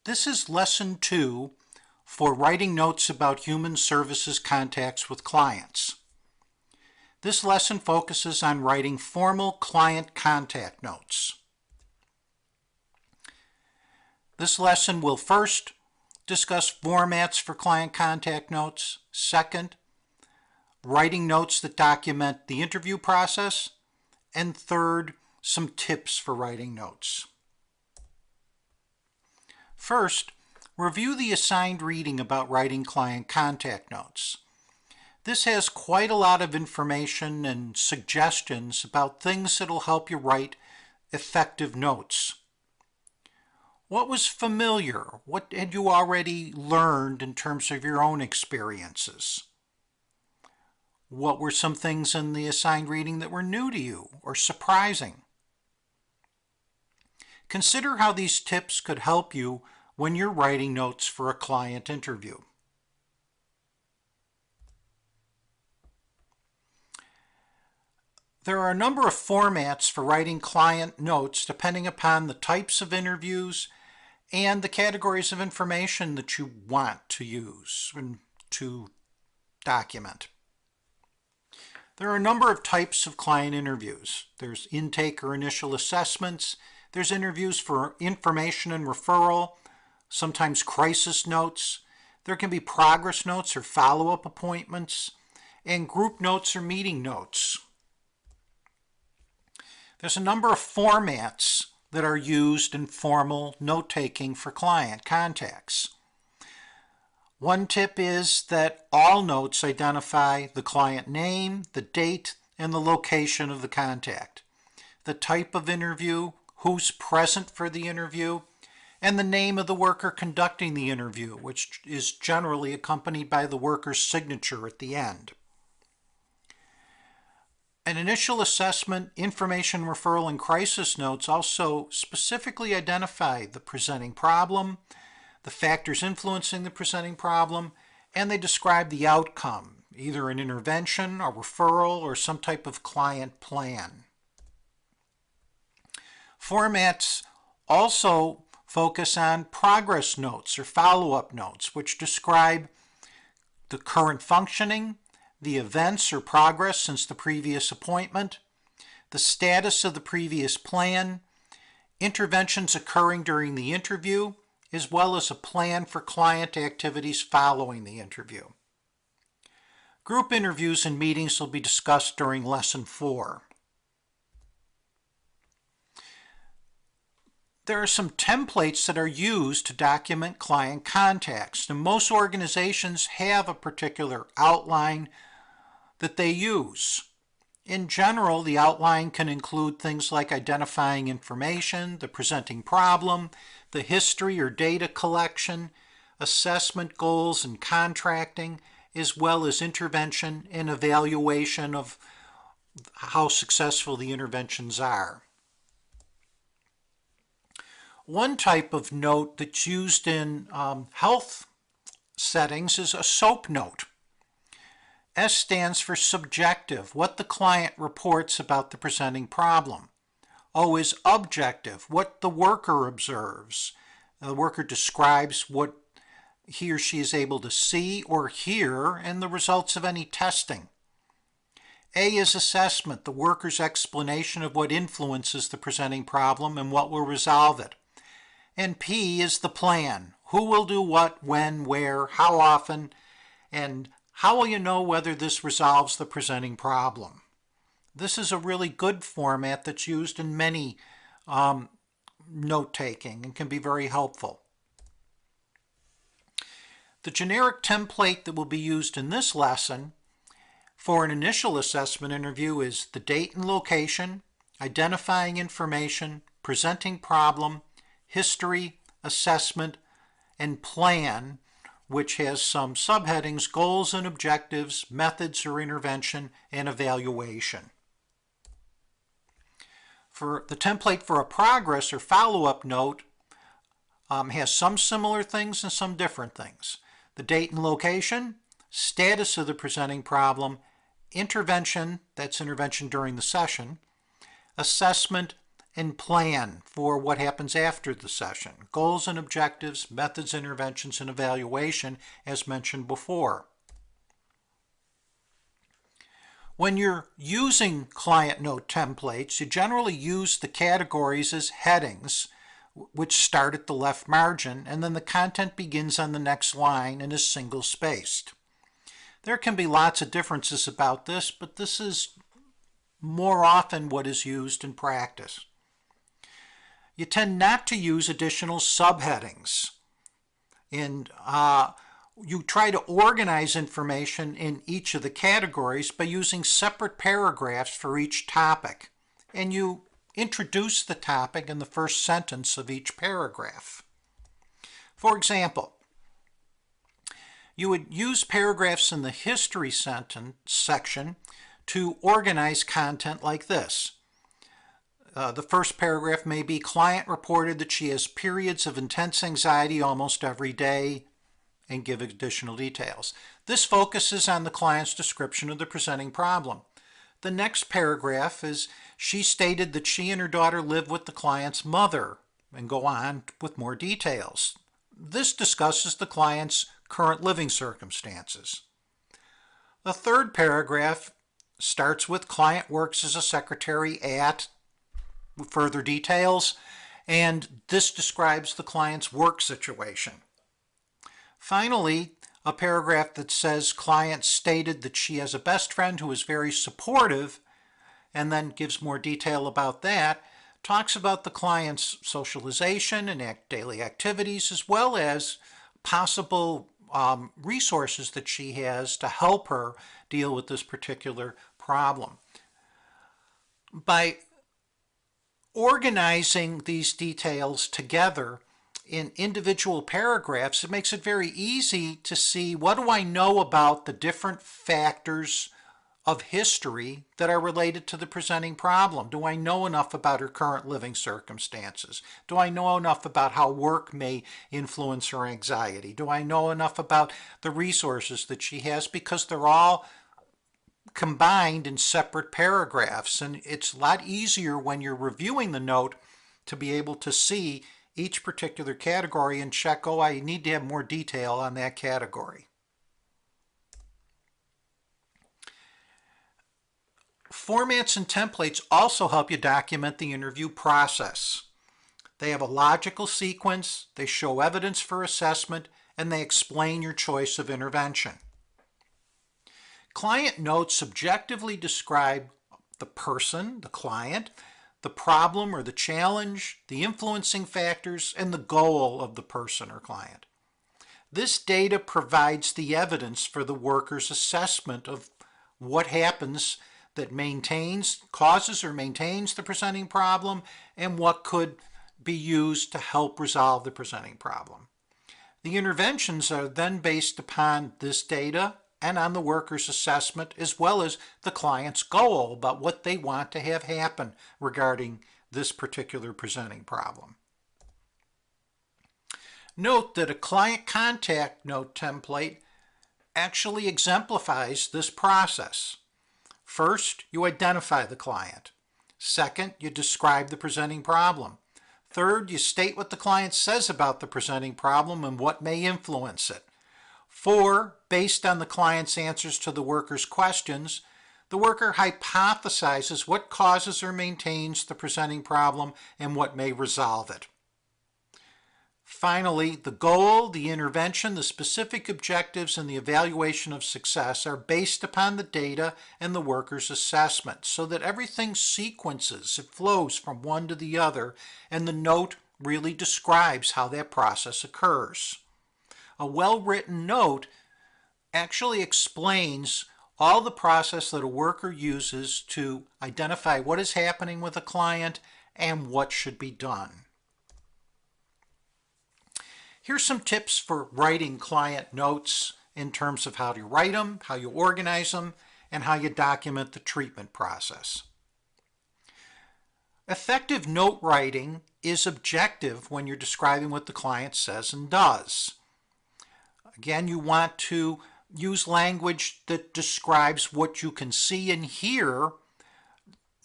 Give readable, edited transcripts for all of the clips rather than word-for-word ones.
This is Lesson 2 for writing notes about human services contacts with clients. This lesson focuses on writing formal client contact notes. This lesson will first discuss formats for client contact notes. Second, writing notes that document the interview process. And third, some tips for writing notes. First, review the assigned reading about writing client contact notes. This has quite a lot of information and suggestions about things that will help you write effective notes. What was familiar? What had you already learned in terms of your own experiences? What were some things in the assigned reading that were new to you or surprising? Consider how these tips could help you when you're writing notes for a client interview. There are a number of formats for writing client notes depending upon the types of interviews and the categories of information that you want to use and to document. There are a number of types of client interviews. There's intake or initial assessments. There's interviews for information and referral, sometimes crisis notes. There can be progress notes or follow-up appointments, and group notes or meeting notes. There's a number of formats that are used in formal note-taking for client contacts. One tip is that all notes identify the client name, the date, and the location of the contact, the type of interview, who's present for the interview, and the name of the worker conducting the interview, which is generally accompanied by the worker's signature at the end. An initial assessment, information referral, and crisis notes also specifically identify the presenting problem, the factors influencing the presenting problem, and they describe the outcome, either an intervention, a referral, or some type of client plan. Formats also focus on progress notes or follow-up notes, which describe the current functioning, the events or progress since the previous appointment, the status of the previous plan, interventions occurring during the interview, as well as a plan for client activities following the interview. Group interviews and meetings will be discussed during Lesson 4. There are some templates that are used to document client contacts, and most organizations have a particular outline that they use. In general, the outline can include things like identifying information, the presenting problem, the history or data collection, assessment goals and contracting, as well as intervention and evaluation of how successful the interventions are. One type of note that's used in health settings is a SOAP note. S stands for subjective, what the client reports about the presenting problem. O is objective, what the worker observes. The worker describes what he or she is able to see or hear and the results of any testing. A is assessment, the worker's explanation of what influences the presenting problem and what will resolve it. And P is the plan, who will do what, when, where, how often, and how will you know whether this resolves the presenting problem. This is a really good format that's used in many note-taking and can be very helpful. The generic template that will be used in this lesson for an initial assessment interview is the date and location, identifying information, presenting problem, history, assessment, and plan, which has some subheadings, goals and objectives, methods or intervention, and evaluation. For the template for a progress or follow-up note has some similar things and some different things. The date and location, status of the presenting problem, intervention, that's intervention during the session, assessment, and plan for what happens after the session. Goals and objectives, methods, interventions, and evaluation, as mentioned before. When you're using client note templates, you generally use the categories as headings, which start at the left margin, and then the content begins on the next line and is single-spaced. There can be lots of differences about this, but this is more often what is used in practice. You tend not to use additional subheadings. And you try to organize information in each of the categories by using separate paragraphs for each topic. And you introduce the topic in the first sentence of each paragraph. For example, you would use paragraphs in the history section to organize content like this. The first paragraph may be, client reported that she has periods of intense anxiety almost every day, and give additional details. This focuses on the client's description of the presenting problem. The next paragraph is, she stated that she and her daughter live with the client's mother, and go on with more details. This discusses the client's current living circumstances. The third paragraph starts with, client works as a secretary at, with further details, and this describes the client's work situation. Finally, a paragraph that says, client stated that she has a best friend who is very supportive, and then gives more detail about that, talks about the client's socialization and daily activities, as well as possible resources that she has to help her deal with this particular problem. By organizing these details together in individual paragraphs, it makes it very easy to see, what do I know about the different factors of history that are related to the presenting problem? Do I know enough about her current living circumstances? Do I know enough about how work may influence her anxiety? Do I know enough about the resources that she has? Because they're all combined in separate paragraphs, and it's a lot easier when you're reviewing the note to be able to see each particular category and check, oh, I need to have more detail on that category. Formats and templates also help you document the interview process. They have a logical sequence, they show evidence for assessment, and they explain your choice of intervention. Client notes subjectively describe the person, the client, the problem or the challenge, the influencing factors, and the goal of the person or client. This data provides the evidence for the worker's assessment of what happens that causes or maintains the presenting problem, and what could be used to help resolve the presenting problem. The interventions are then based upon this data and on the worker's assessment, as well as the client's goal about what they want to have happen regarding this particular presenting problem. Note that a client contact note template actually exemplifies this process. First, you identify the client. Second, you describe the presenting problem. Third, you state what the client says about the presenting problem and what may influence it. 4, based on the client's answers to the worker's questions, the worker hypothesizes what causes or maintains the presenting problem and what may resolve it. Finally, the goal, the intervention, the specific objectives, and the evaluation of success are based upon the data and the worker's assessment, so that everything sequences, it flows from one to the other, and the note really describes how that process occurs. A well-written note actually explains all the process that a worker uses to identify what is happening with a client and what should be done. Here's some tips for writing client notes in terms of how to write them, how you organize them, and how you document the treatment process. Effective note writing is objective when you're describing what the client says and does. Again, you want to use language that describes what you can see and hear,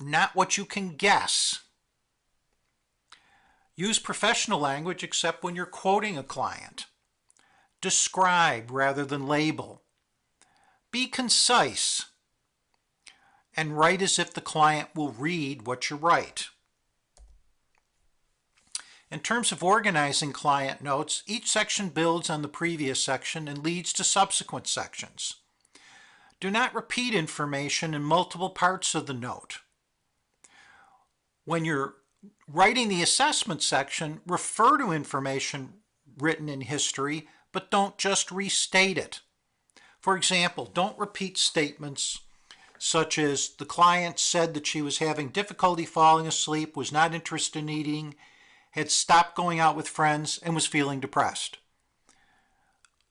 not what you can guess. Use professional language except when you're quoting a client. Describe rather than label. Be concise. And write as if the client will read what you write. In terms of organizing client notes, each section builds on the previous section and leads to subsequent sections. Do not repeat information in multiple parts of the note. When you're writing the assessment section, refer to information written in history, but don't just restate it. For example, don't repeat statements such as the client said that she was having difficulty falling asleep, was not interested in eating, had stopped going out with friends, and was feeling depressed.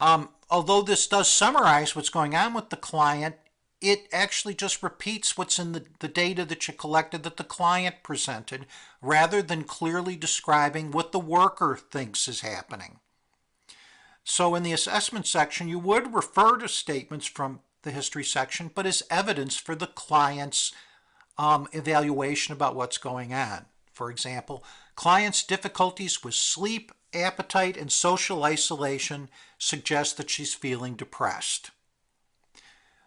Although this does summarize what's going on with the client, it actually just repeats what's in the data that you collected that the client presented, rather than clearly describing what the worker thinks is happening. So in the assessment section, you would refer to statements from the history section, but as evidence for the client's evaluation about what's going on. For example, client's difficulties with sleep, appetite, and social isolation suggest that she's feeling depressed.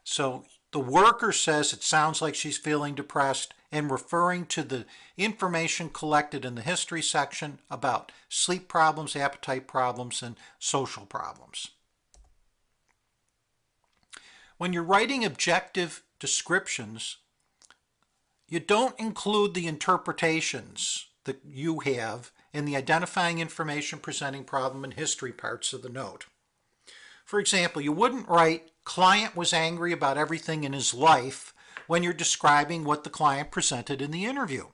So the worker says it sounds like she's feeling depressed, and referring to the information collected in the history section about sleep problems, appetite problems, and social problems. When you're writing objective descriptions, you don't include the interpretations that you have in the identifying information, presenting problem, and history parts of the note. For example, you wouldn't write, client was angry about everything in his life when you're describing what the client presented in the interview.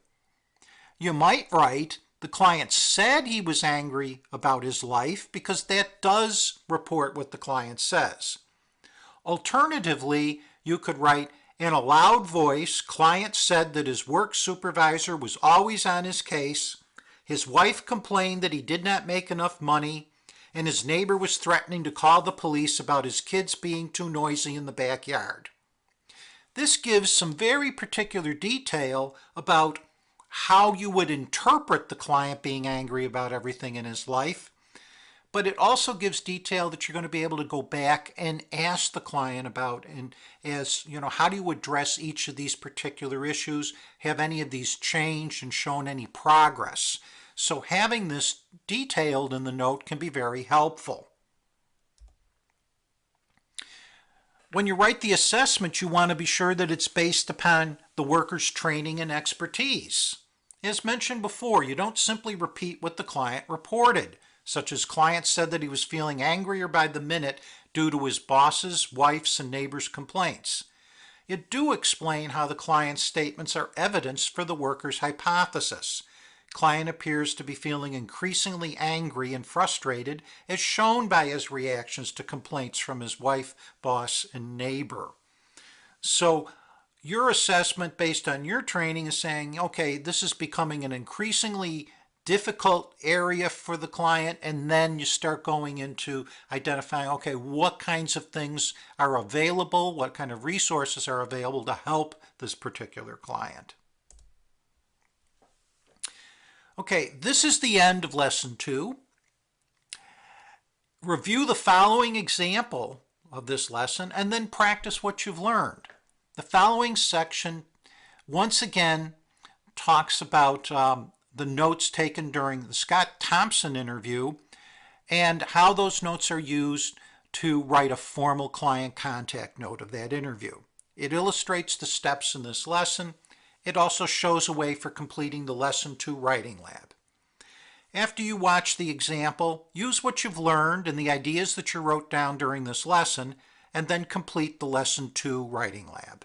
You might write, the client said he was angry about his life, because that does report what the client says. Alternatively, you could write, in a loud voice, client said that his work supervisor was always on his case, his wife complained that he did not make enough money, and his neighbor was threatening to call the police about his kids being too noisy in the backyard. This gives some very particular detail about how you would interpret the client being angry about everything in his life, but it also gives detail that you're going to be able to go back and ask the client about, and as you know, how do you address each of these particular issues? Have any of these changed and shown any progress? So having this detailed in the note can be very helpful. When you write the assessment, you want to be sure that it's based upon the worker's training and expertise. As mentioned before, you don't simply repeat what the client reported, such as client said that he was feeling angrier by the minute due to his boss's, wife's, and neighbor's complaints. You do explain how the client's statements are evidence for the worker's hypothesis. Client appears to be feeling increasingly angry and frustrated, as shown by his reactions to complaints from his wife, boss, and neighbor. So your assessment based on your training is saying, okay, this is becoming an increasingly difficult area for the client, and then you start going into identifying, okay, what kinds of things are available, what kind of resources are available to help this particular client. Okay, this is the end of Lesson 2. Review the following example of this lesson and then practice what you've learned. The following section once again talks about the notes taken during the Scott Thompson interview and how those notes are used to write a formal client contact note of that interview. It illustrates the steps in this lesson. It also shows a way for completing the Lesson 2 writing lab. After you watch the example, use what you've learned and the ideas that you wrote down during this lesson, and then complete the Lesson 2 writing lab.